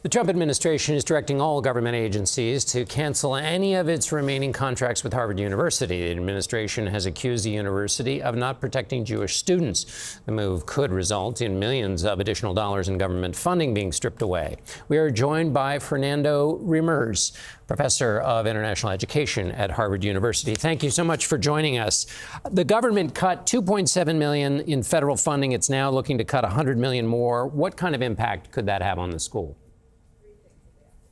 The Trump administration is directing all government agencies to cancel any of its remaining contracts with Harvard University. The administration has accused the university of not protecting Jewish students. The move could result in millions of additional dollars in government funding being stripped away. We are joined by Fernando Reimers, professor of international education at Harvard University. Thank you so much for joining us. The government cut $2.7 million in federal funding. It's now looking to cut $100 million more. What kind of impact could that have on the school?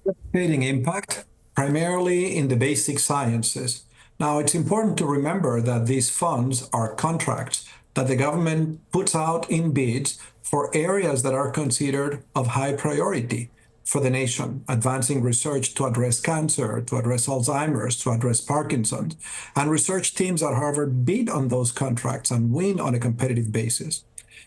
Devastating impact, primarily in the basic sciences. Now, it's important to remember that these funds are contracts that the government puts out in bids for areas that are considered of high priority for the nation, advancing research to address cancer, to address Alzheimer's, to address Parkinson's. And research teams at Harvard bid on those contracts and win on a competitive basis.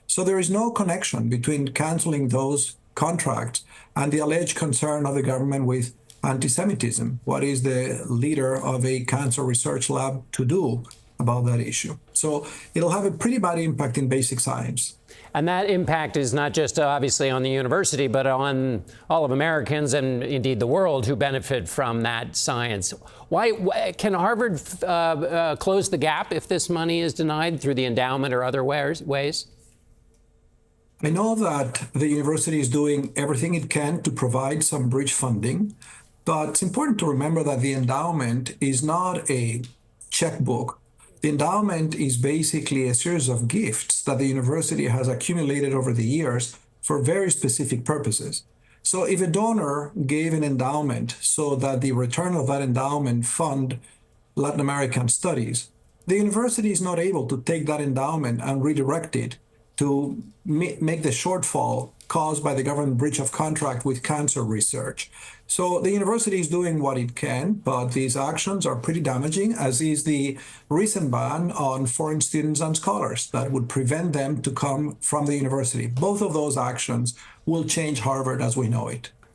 So there is no connection between canceling those contracts and the alleged concern of the government with anti-Semitism. What is the leader of a cancer research lab to do about that issue? So it'll have a pretty bad impact in basic science. And that impact is not just obviously on the university, but on all of Americans and indeed the world who benefit from that science. Why can Harvard close the gap if this money is denied through the endowment or other ways? I know that the university is doing everything it can to provide some bridge funding, but it's important to remember that the endowment is not a checkbook. The endowment is basically a series of gifts that the university has accumulated over the years for very specific purposes. So if a donor gave an endowment so that the return of that endowment fund Latin American studies, the university is not able to take that endowment and redirect it to make the shortfall caused by the government breach of contract with cancer research. So the university is doing what it can, but these actions are pretty damaging, as is the recent ban on foreign students and scholars that would prevent them to come from the university. Both of those actions will change Harvard as we know it.